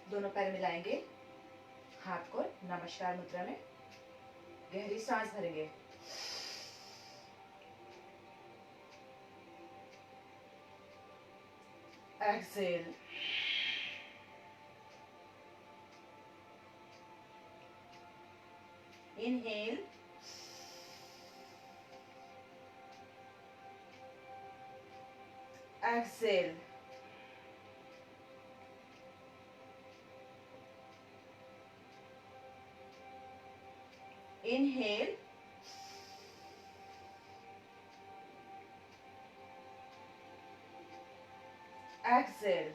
दोनों पैर मिलाएंगे, हाथ को नमस्कार मुद्रा में, गहरी सांस भरेंगे। Exhale. Inhale, exhale. Inhale, exhale.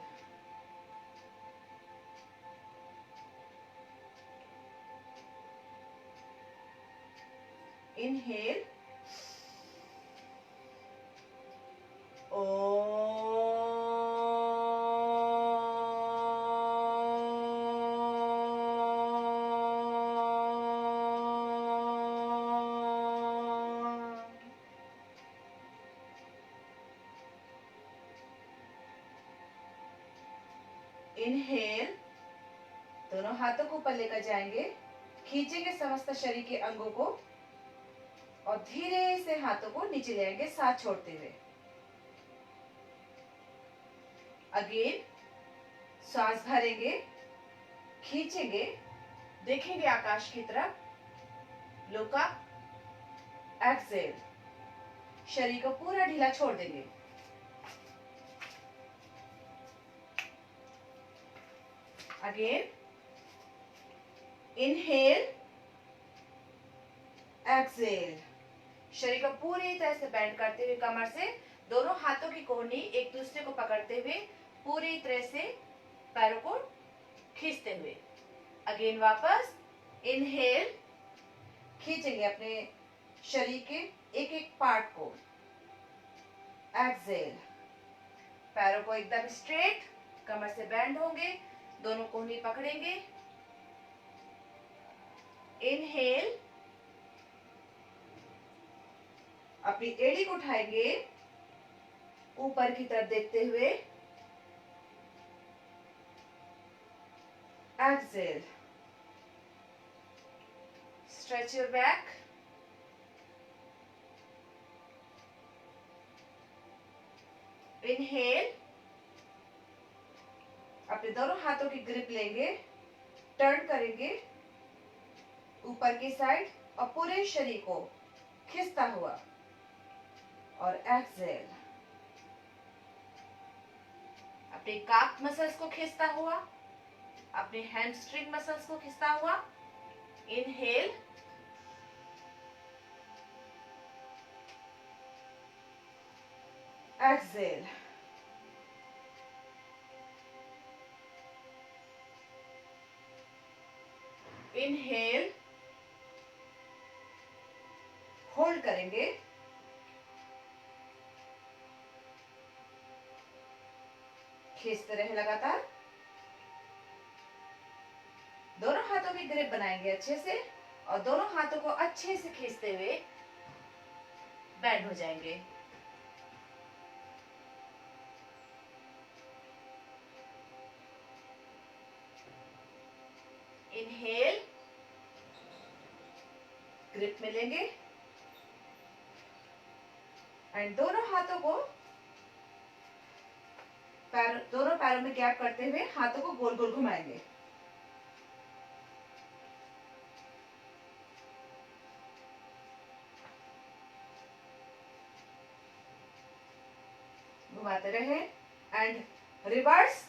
Inhale, inhale, दोनों हाथों को ऊपर लेकर जाएंगे, खींचेंगे समस्त शरीर के अंगों को और धीरे से हाथों को नीचे ले आएंगे साथ छोड़ते हुए। अगेन सांस भरेंगे, खींचेंगे, देखेंगे आकाश की तरफ, लुक अप, एक्सेल। शरीर को पूरा ढीला छोड़ देंगे। Again inhale, exhale. शरीर को पूरी तरह से बेंड करते हुए कमर से दोनों हाथों की कोहनी एक दूसरे को पकड़ते हुए पूरी तरह से पैरों को खींचते हुए। अगेन वापस इनहेल, खींचेंगे अपने शरीर के एक एक पार्ट को। एक्सेल, पैरों को एकदम स्ट्रेट, कमर से बैंड होंगे, दोनों कोहनी पकड़ेंगे। इनहेल, अपनी एड़ी को उठाएंगे ऊपर की तरफ देखते हुए। Exhale, stretch your back. Inhale, अपने दोनों हाथों की ग्रिप लेंगे, टर्न करेंगे ऊपर की साइड और पूरे शरीर को खिसता हुआ। और एक्सेल, अपने काफ मसल्स को खींचता हुआ, अपने हैमस्ट्रिंग मसल्स को खींचता हुआ। Inhale, exhale. इनहेल, होल्ड करेंगे, खींचते रहे लगातार। दोनों हाथों की ग्रिप बनाएंगे अच्छे से और दोनों हाथों को अच्छे से खींचते हुए बैंड हो जाएंगे। इनहेल, ग्रिप में लेंगे एंड दोनों हाथों को दोनों पैरों में गैप करते हुए हाथों को गोल गोल घुमाएंगे। घुमाते रहे एंड रिवर्स।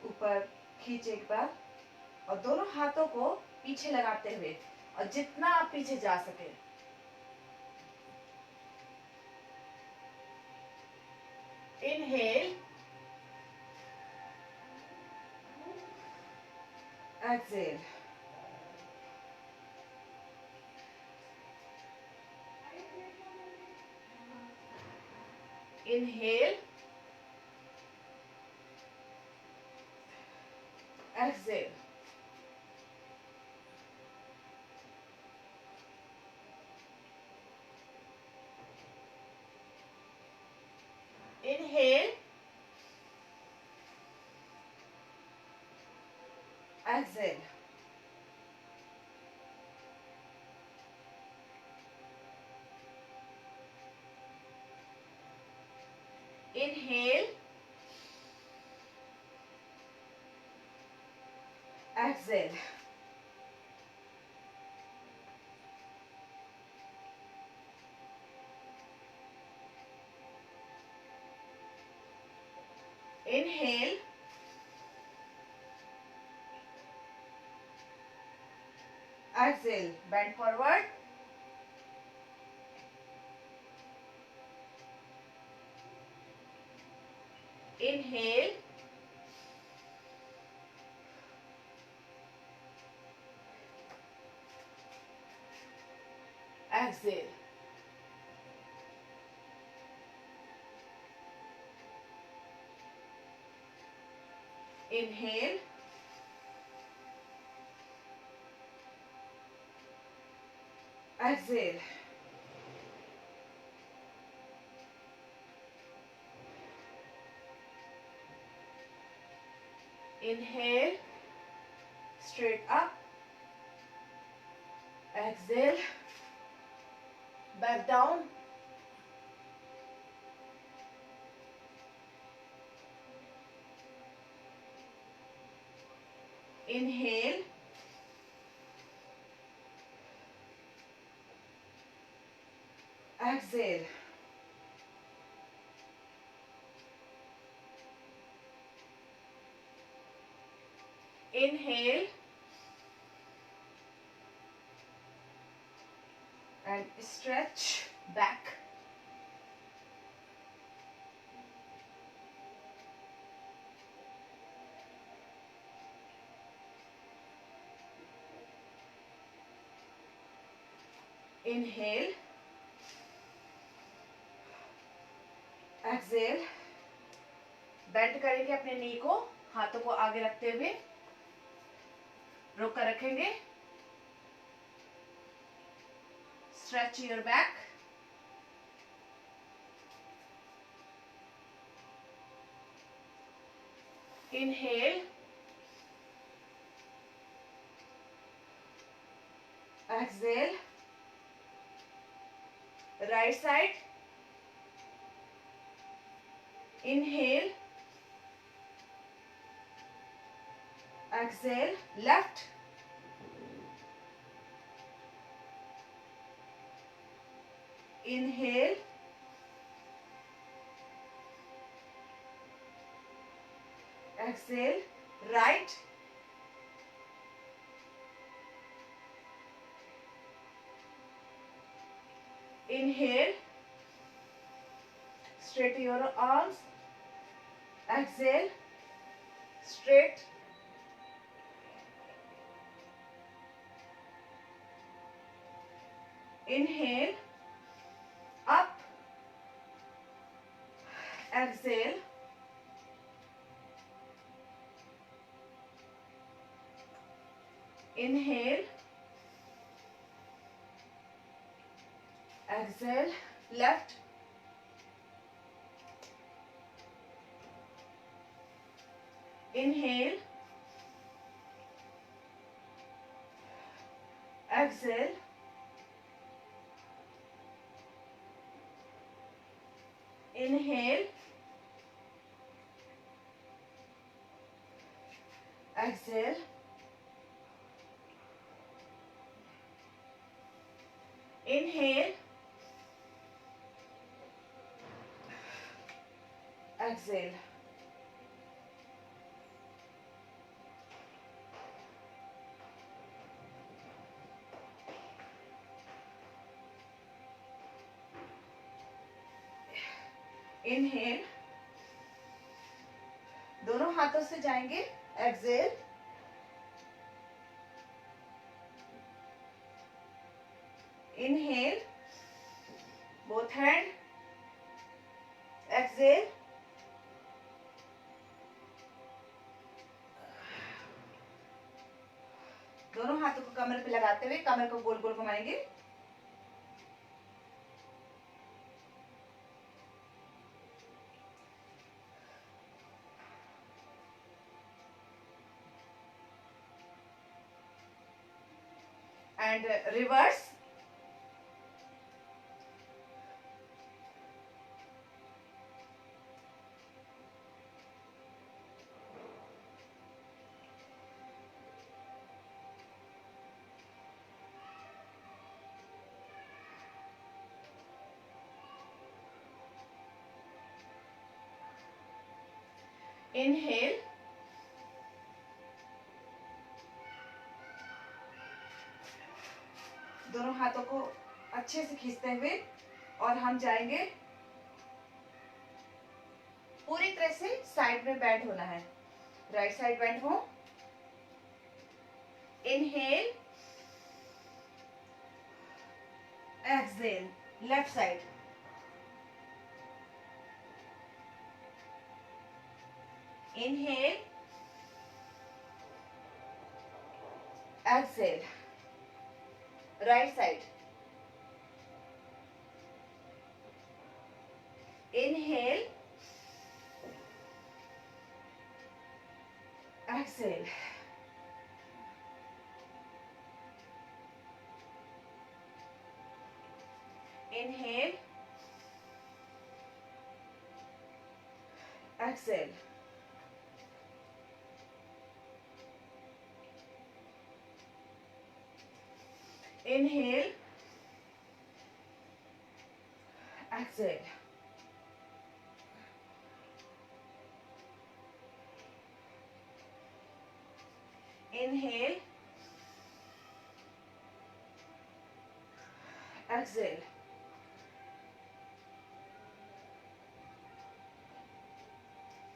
ऊपर खींचे एक बार और दोनों हाथों को पीछे लगाते हुए और जितना आप पीछे जा सके। Inhale, exhale. Inhale, exhale, inhale, exhale, inhale, exhale, inhale, exhale, bend forward, inhale, exhale, inhale, exhale, inhale, straight up, exhale, back down, inhale, exhale, inhale, and stretch back, inhale, exhale, bend करेंगे अपने नी को, हाथों को आगे रखते हुए रोक कर रखेंगे, stretch your back, inhale, exhale, right side, inhale, exhale, left, inhale, exhale, right, inhale, straighten your arms, exhale, straight, inhale, up, exhale, inhale, exhale, left, inhale, exhale, inhale, exhale, inhale, exhale, inhale, दोनों हाथों से जाएंगे, exhale, inhale, both hand, exhale, पे लगाते हुए कमर को गोल गोल घुमाएंगे। And reverse. Inhale, दोनों हाथों को अच्छे से खींचते हुए और हम जाएंगे, पूरी तरह से साइड में बेंड होना है। राइट साइड बेंड हो। Inhale, exhale, left side. Inhale, exhale, right side. Inhale, exhale, inhale, exhale, inhale, exhale, inhale, exhale,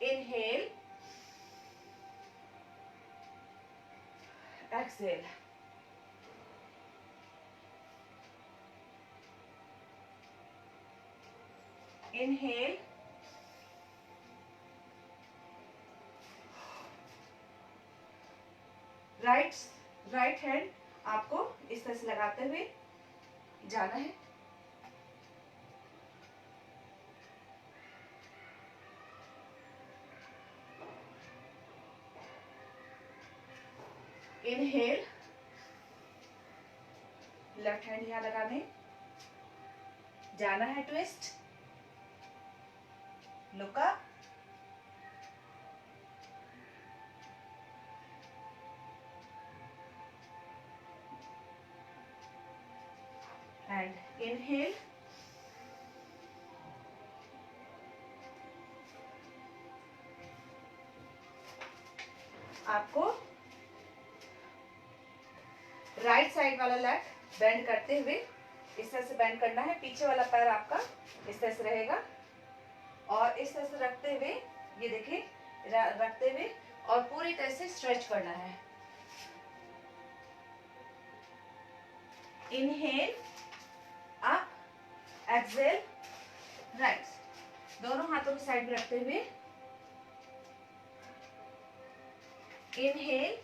inhale, exhale, inhale, right hand आपको इस तरह से लगाते हुए जाना है। इनहेल, लेफ्ट हैंड यहां लगाने, जाना है twist, look up, and inhale, आपको राइट साइड वाला लेग बेंड करते हुए इस तरह से बेंड करना है। पीछे वाला पैर आपका इस तरह से रहेगा और इस तरह से रखते हुए, ये देखिए, रखते हुए और पूरी तरह से स्ट्रेच करना है। इनहेल, अप, एक्सहेल, राइट, दोनों हाथों को साइड में रखते हुए। Inhale,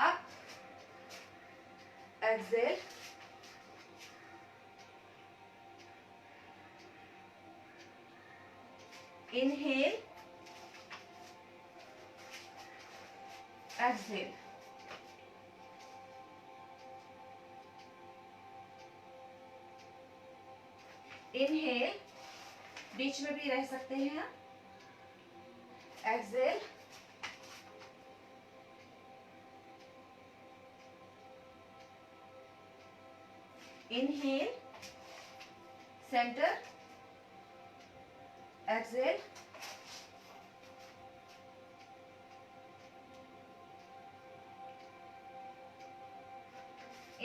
up, exhale, inhale, exhale, inhale, बीच में भी रह सकते हैं, exhale, inhale, centre, exhale,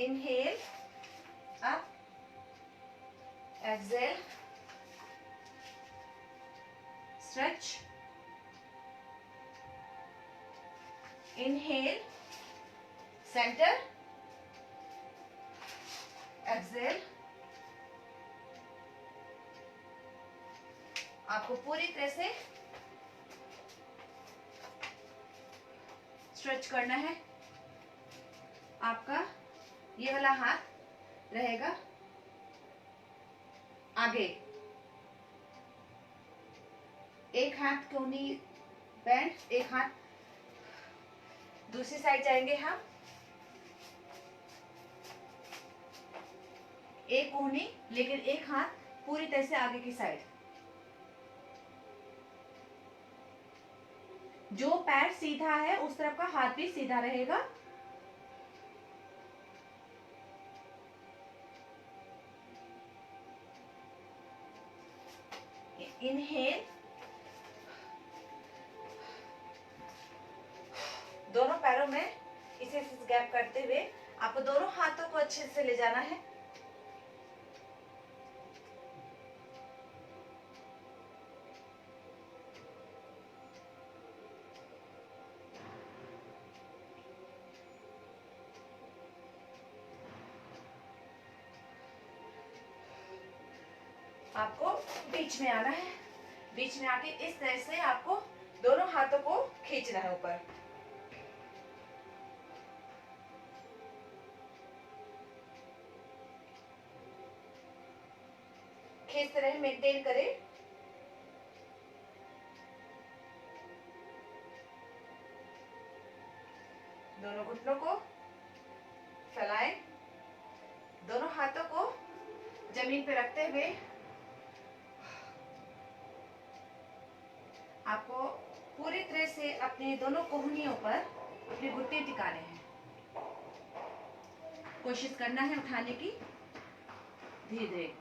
inhale, up, exhale, stretch, inhale, centre, exhale. आपको पूरी तरह से स्ट्रेच करना है। आपका ये वाला हाथ रहेगा आगे, एक हाथ कोहनी बैंड, एक हाथ दूसरी साइड जाएंगे हम, एक कोहनी लेकिन एक हाथ पूरी तरह से आगे की साइड। जो पैर सीधा है उस तरफ का हाथ भी सीधा रहेगा। इनहेल, दोनों पैरों में इसे गैप करते हुए आपको दोनों हाथों को अच्छे से ले जाना है। आपको बीच में आना है, बीच में आके इस तरह से आपको दोनों हाथों को खींचना है ऊपर। खींचते रहे, मेंटेन करें। दोनों घुटनों को फैलाएं, दोनों हाथों को जमीन पे रखते हुए आपको पूरी तरह से अपने दोनों कोहनियों पर अपने घुटने टिकाने हैं। कोशिश करना है उठाने की, धीरे धीरे।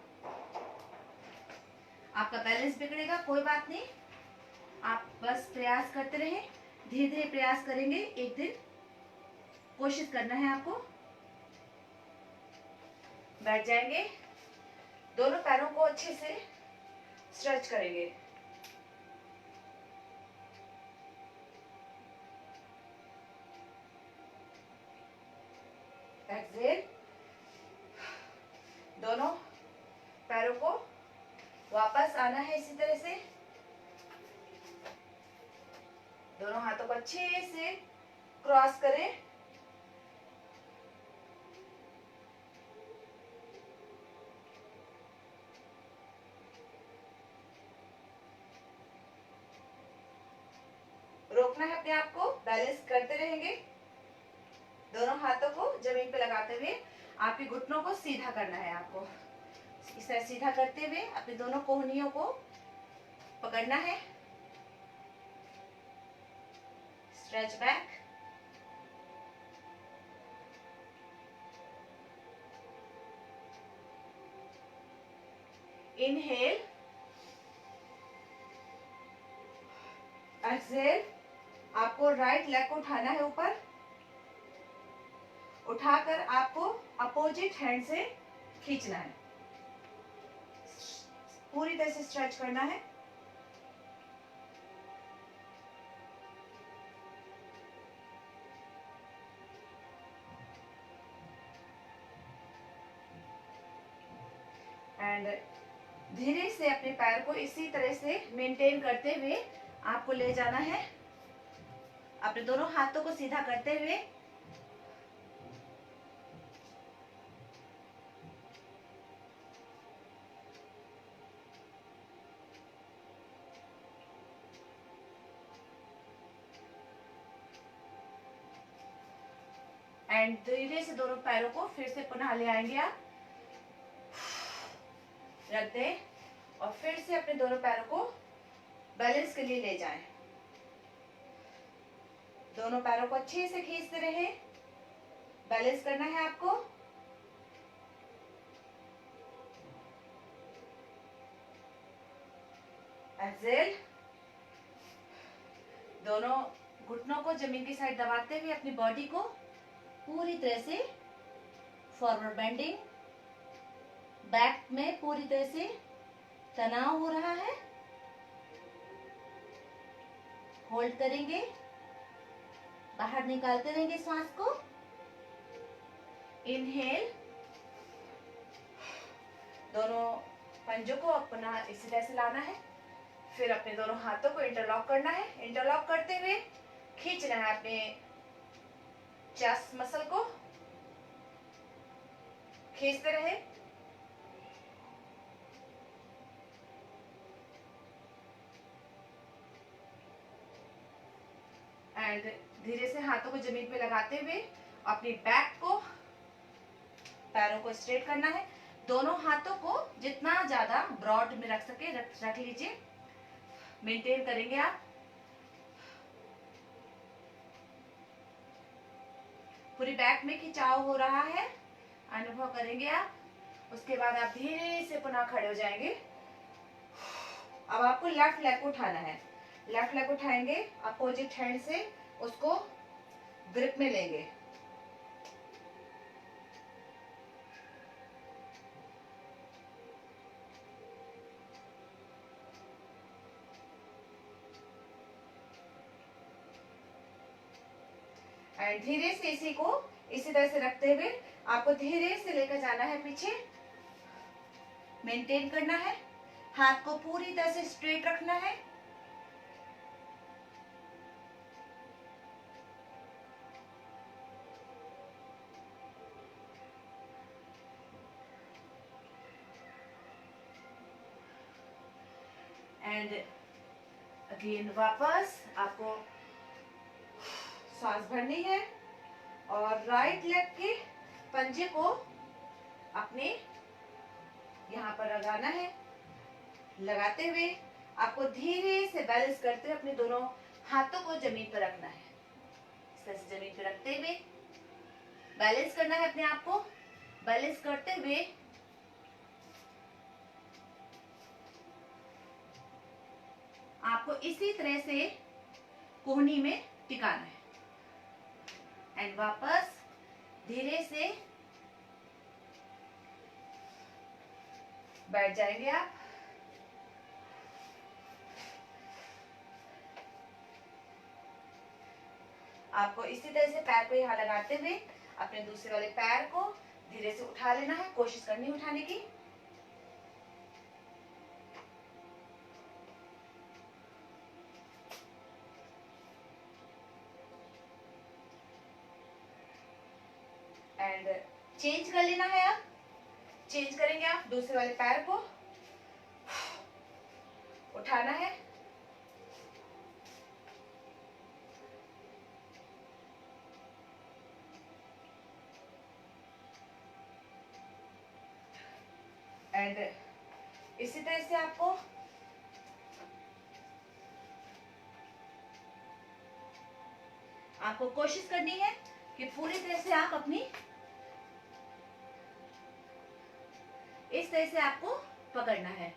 आपका बैलेंस बिगड़ेगा, कोई बात नहीं, आप बस प्रयास करते रहें, धीरे धीरे प्रयास करेंगे, एक दिन कोशिश करना है आपको। बैठ जाएंगे, दोनों पैरों को अच्छे से स्ट्रेच करेंगे। एक्सहेल, दोनों पैरों को वापस आना है इसी तरह से। दोनों हाथों को अच्छे से क्रॉस करें। रोकना है अपने आप को, बैलेंस करते रहेंगे। दोनों हाथों को जमीन पे लगाते हुए आपके घुटनों को सीधा करना है। आपको इस तरह सीधा करते हुए अपने दोनों कोहनियों को पकड़ना है। Stretch back, inhale, exhale. आपको राइट लेग को उठाना है ऊपर, उठाकर आपको अपोजिट हैंड से खींचना है, पूरी तरह से स्ट्रेच करना है। एंड धीरे से अपने पैर को इसी तरह से मेंटेन करते हुए आपको ले जाना है, अपने दोनों हाथों को सीधा करते हुए। एंड धीरे से दोनों पैरों को फिर से पुनः ले आएंगे आप, रख दें और फिर से अपने दोनों पैरों को बैलेंस के लिए ले जाएं। दोनों पैरों को अच्छे से खींचते रहें, बैलेंस करना है आपको। एक्सहेल, दोनों घुटनों को जमीन की साइड दबाते हुए अपनी बॉडी को पूरी तरह से फॉरवर्ड बेंडिंग, बैक में पूरी तरह से तनाव हो रहा है। होल्ड करेंगे, बाहर निकालते रहेंगे सांस को। इनहेल, दोनों पंजों को अपना इसी तरह से लाना है, फिर अपने दोनों हाथों को इंटरलॉक करना है। इंटरलॉक करते हुए खींचना है अपने चेस्ट मसल को, खींचते रहे। एंड धीरे से हाथों को जमीन पे लगाते हुए अपनी बैक को, पैरों को स्ट्रेट करना है। दोनों हाथों को जितना ज्यादा ब्रॉड में रख सके रख लीजिए। मेंटेन करेंगे आप। पूरी बैक में खिंचाव हो रहा है, अनुभव करेंगे आप। उसके बाद आप धीरे से पुनः खड़े हो जाएंगे। अब आपको लेफ्ट लेग को उठाना है। लेफ्ट लेग उठाएंगे, अपोजिट हैंड से उसको ग्रिप में लेंगे। एंड धीरे से इसी तरह से रखते हुए आपको धीरे से लेकर जाना है पीछे। मेंटेन करना है, हाथ को पूरी तरह से स्ट्रेट रखना है। एंड अगेन वापस आपको सांस भरनी है और राइट लेग के पंजे को अपने यहाँ पर लगाना है। लगाते हुए आपको धीरे से बैलेंस करते हुए अपने दोनों हाथों को जमीन पर रखना है। इस तरह से जमीन पर रखते हुए बैलेंस करना है अपने आप को। बैलेंस करते हुए आपको इसी तरह से कोहनी में टिकाना है। एंड वापस धीरे से बैठ जाएंगे आप। आपको इसी तरह से पैर को यहाँ लगाते हुए अपने दूसरे वाले पैर को धीरे से उठा लेना है। कोशिश करनी उठाने की। एंड चेंज कर लेना है। आप चेंज करेंगे, आप दूसरे वाले पैर को उठाना है। एंड इसी तरह से आपको कोशिश करनी है कि पूरी तरह से आप अपनी इस तरह से आपको पकड़ना है।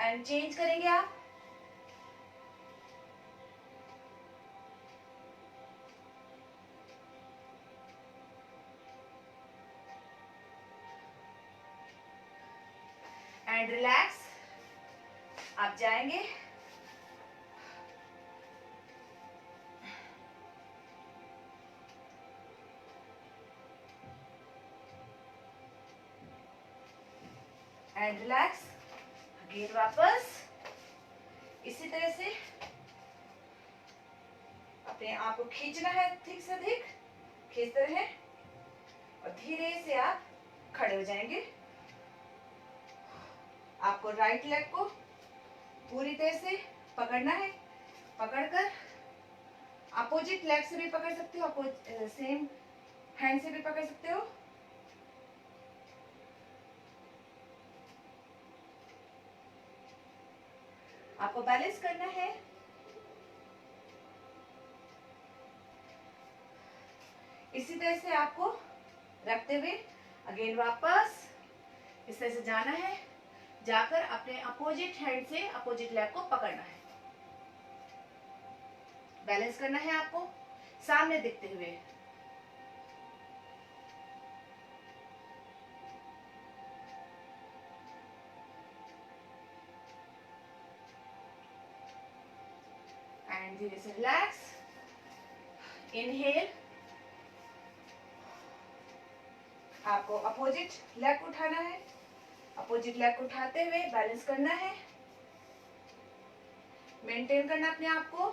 एंड चेंज करेंगे आप। And relax. आप जाएंगे। And relax. अगेन वापस इसी तरह से अपने आप को खींचना है, अधिक से अधिक खींचते रहें और धीरे से आप खड़े हो जाएंगे। आपको राइट लेग को पूरी तरह से पकड़ना है। पकड़कर अपोजिट लेग से भी पकड़ सकते हो, सेम हैंड से भी पकड़ सकते हो। आपको बैलेंस करना है। इसी तरह से आपको रखते हुए अगेन वापस इस तरह से जाना है। जाकर अपने अपोजिट हैंड से अपोजिट लेग को पकड़ना है। बैलेंस करना है आपको सामने दिखते हुए। एंड धीरे से रिलैक्स। इनहेल। आपको अपोजिट लेग उठाना है। अपोजिट लेग को उठाते हुए बैलेंस करना है। मेंटेन करना अपने आप को।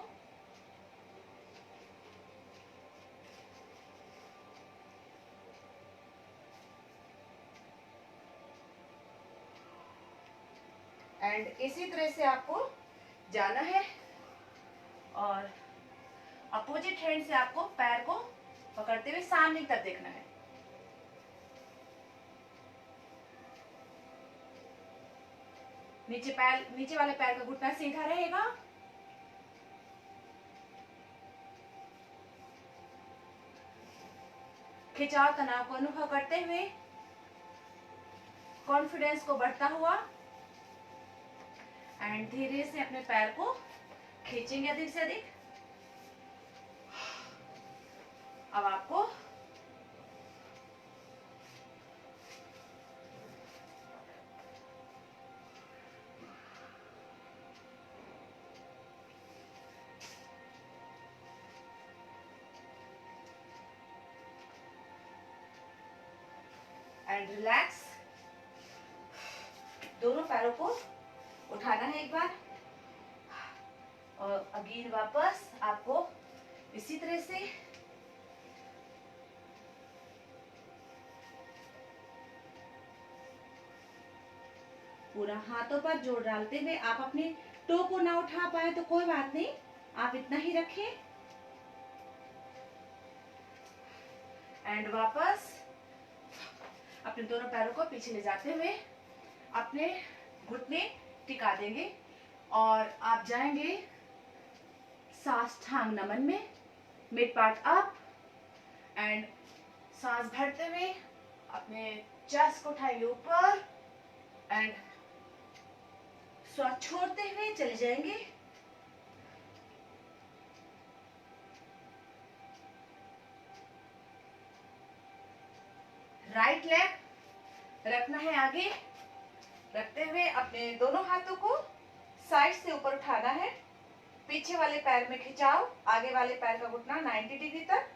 एंड इसी तरह से आपको जाना है और अपोजिट हैंड से आपको पैर को पकड़ते हुए सामने की तरफ देखना है। नीचे वाले पैर का घुटना सीधा रहेगा। खिंचाव तनाव को अनुभव करते हुए, कॉन्फिडेंस को बढ़ता हुआ एंड धीरे से अपने पैर को खींचेंगे अधिक से अधिक। अब आपको एंड रिलैक्स। दोनों पैरों को उठाना है एक बार और अगेन वापस आपको इसी तरह से पूरा हाथों पर जोर डालते हुए, आप अपने टो को ना उठा पाए तो कोई बात नहीं, आप इतना ही रखें एंड वापस अपने दोनों पैरों को पीछे ले जाते हुए अपने घुटने टिका देंगे और आप जाएंगे साष्टांग नमन में, मिड पार्ट अप एंड सांस भरते हुए अपने चेस्ट को उठाएंगे ऊपर एंड श्वास छोड़ते हुए चले जाएंगे। राइट लेग रखना है आगे, रखते हुए अपने दोनों हाथों को साइड से ऊपर उठाना है। पीछे वाले पैर में खिंचाव, आगे वाले पैर का घुटना 90 डिग्री तक,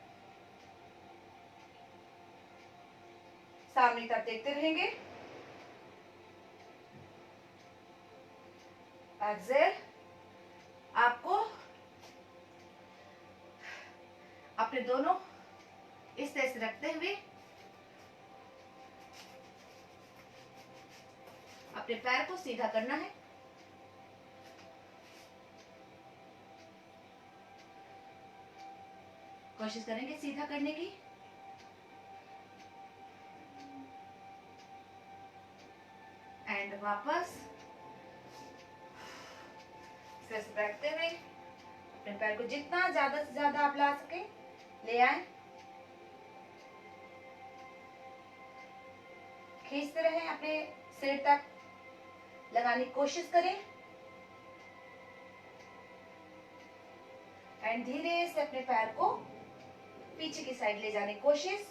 सामने तक देखते रहेंगे। एक्सेल। आपको अपने दोनों इस तरह से रखते हुए अपने पैर को सीधा करना है। कोशिश करेंगे सीधा करने की। एंड वापस बैठते हुए अपने पैर को जितना ज्यादा से ज्यादा आप ला सके ले आए, खींचते रहें, अपने सिर तक लगाने की कोशिश करें एंड धीरे से अपने पैर को पीछे की साइड ले जाने की कोशिश।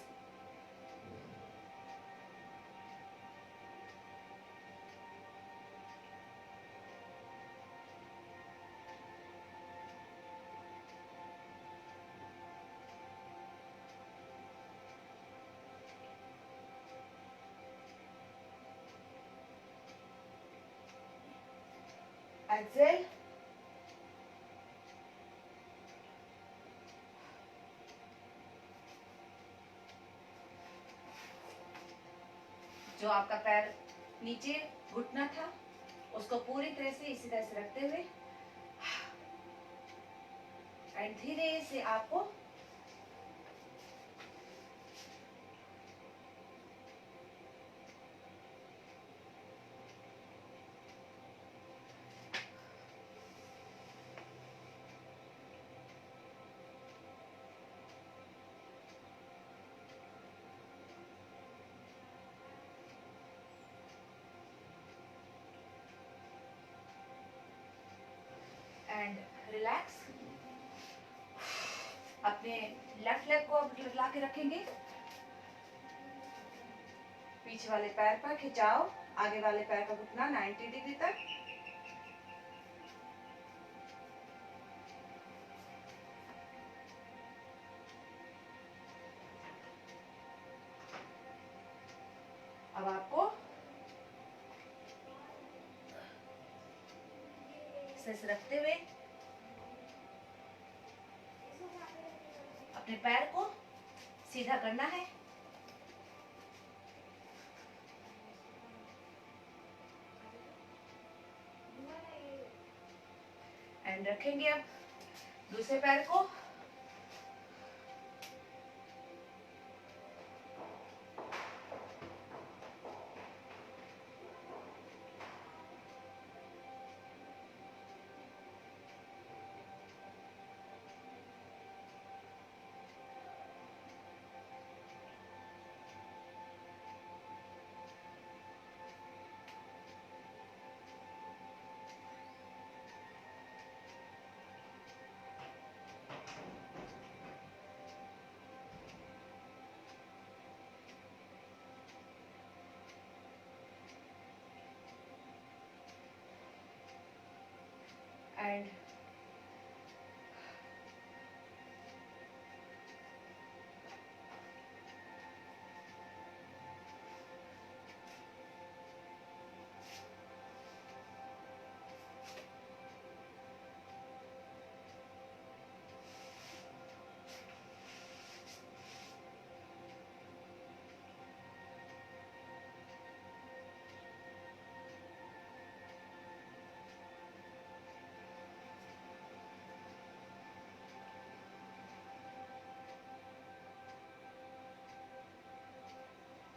एक्सेल। जो आपका पैर नीचे घुटना था उसको पूरी तरह से इसी तरह से रखते हुए एंड धीरे से आपको एंड रिलैक्स। अपने लेफ्ट लेग को ला के रखेंगे, पीछे वाले पैर पर खिंचाव, आगे वाले पैर का घुटना 90 डिग्री तक। अब आपको इसे रखते हुए अपने पैर को सीधा करना है। एंड रखेंगे अब दूसरे पैर को।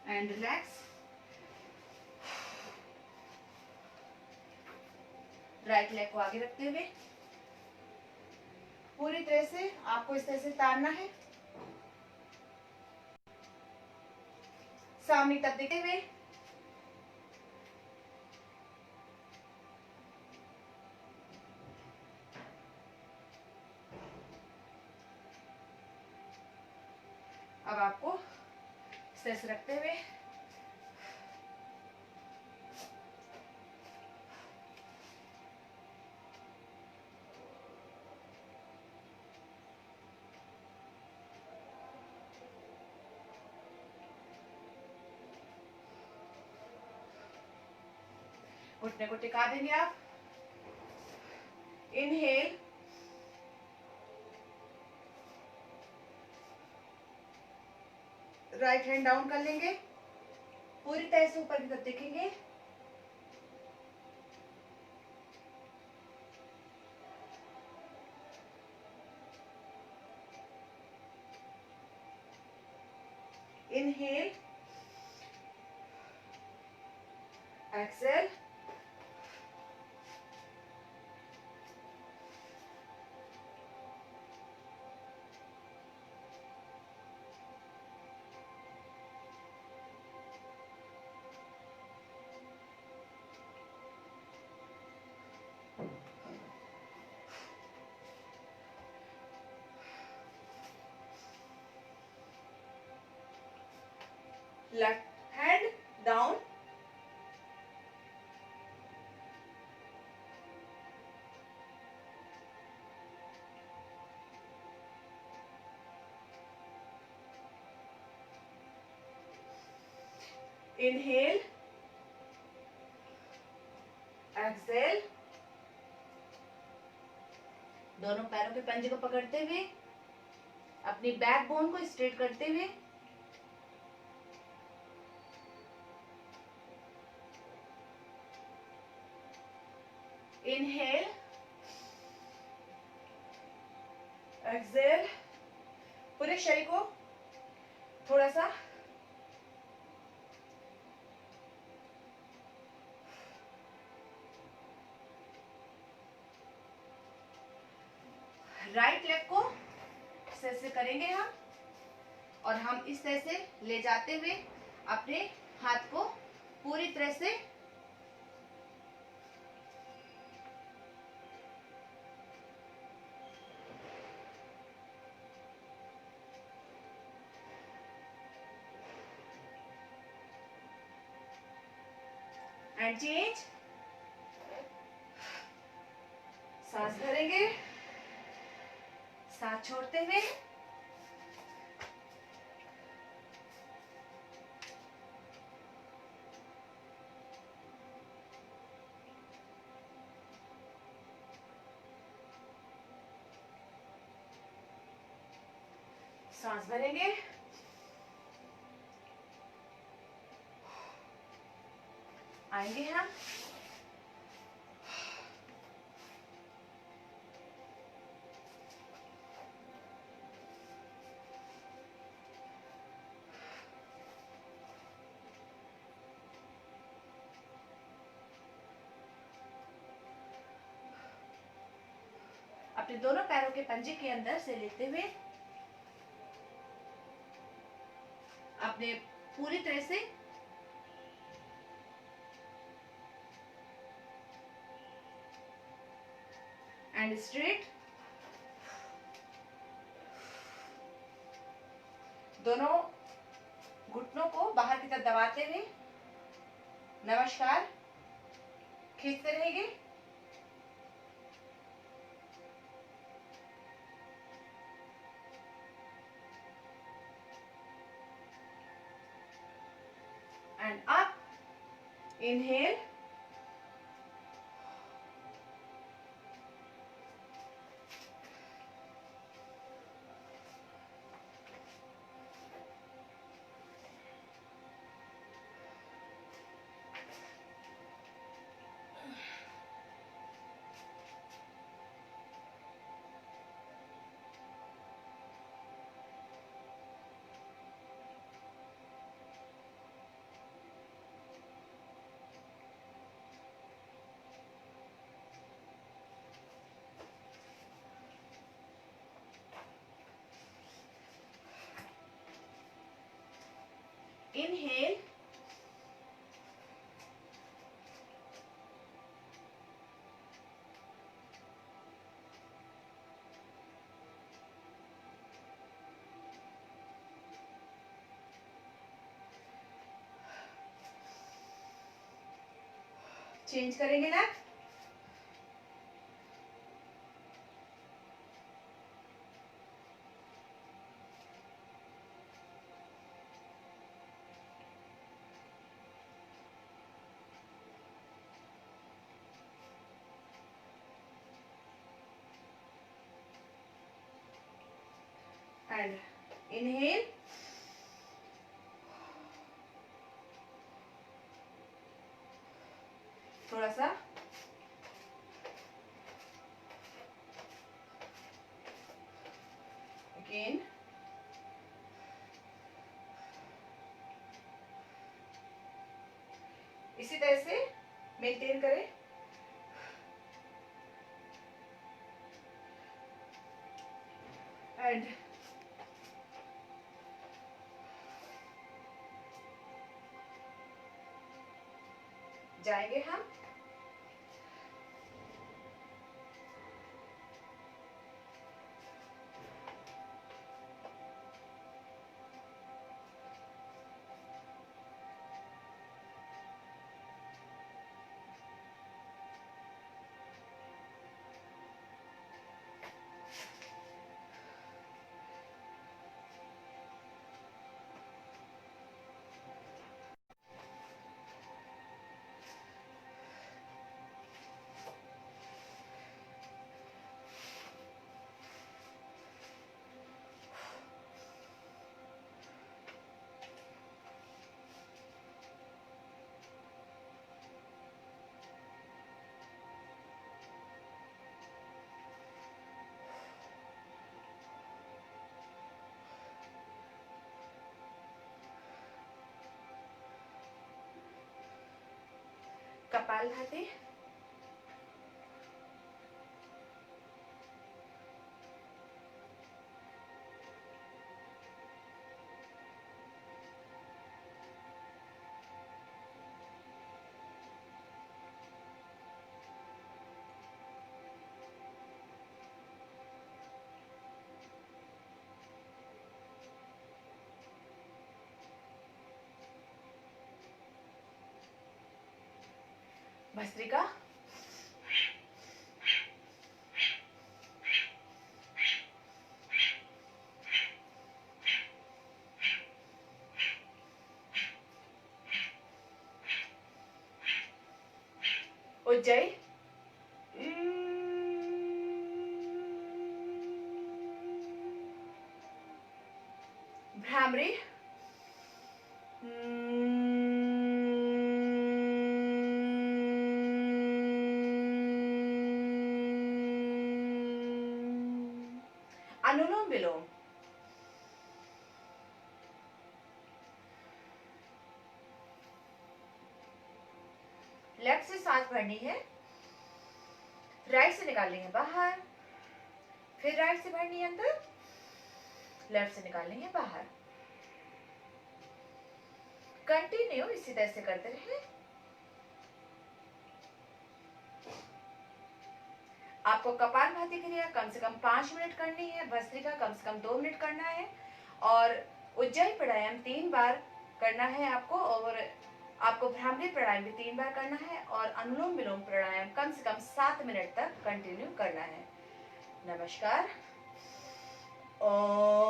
And relax. राइट लेग को आगे रखते हुए पूरी तरह से आपको इस तरह से तारना है, सामने तक देखते हुए। अब आपको इस तरह से रखते हुए घुटने को टिका देंगे आप। इनहेल, राइट हैंड डाउन कर लेंगे, पूरी तरह से ऊपर की तरफ देखेंगे। Inhale, exhale, left hand down, inhale, exhale, दोनों पैरों के पंजे को पकड़ते हुए अपनी बैक बोन को स्ट्रेट करते हुए इनहेल, एक्सेल, पूरे शरीर को थोड़ा सा राइट लेग को इस तरह से करेंगे हम, और हम इस तरह से ले जाते हुए अपने हाथ को पूरी तरह से एंड चेंज। सांस भरेंगे, सांस छोड़ते हुए सांस भरेंगे, आएंगे हम, अपने दोनों पैरों के पंजे के अंदर से लेते हुए अपने पूरी तरह से एंड स्ट्रेट, दोनों घुटनों को बाहर की तरफ दबाते हुए नमस्कार खींचते रहेंगे। And up, inhale, inhale, change करेंगे लेग, एंड इनहेल, थोड़ा सा अगेन, इसी तरह से मेंटेन करें। एंड जाएंगे हम कपालभाति, भस्त्रिका, उज्जयी, भ्रामरी, अनुलोम विलोम। लेफ्ट से सांस भरनी है, राइट से निकालनी है बाहर, फिर राइट से भरनी है अंदर, लेफ्ट से निकालनी है बाहर। कंटिन्यू इसी तरह से करते रहे। आपको कपालभाति क्रिया कम से कम 5 मिनट करनी है, भस्त्रिका कम से कम 2 मिनट करना है, और उज्जाई प्राणायाम 3 बार करना है आपको, और आपको भ्रामरी प्राणायाम भी 3 बार करना है, और अनुलोम विलोम प्राणायाम कम से कम 7 मिनट तक कंटिन्यू करना है। नमस्कार। ओम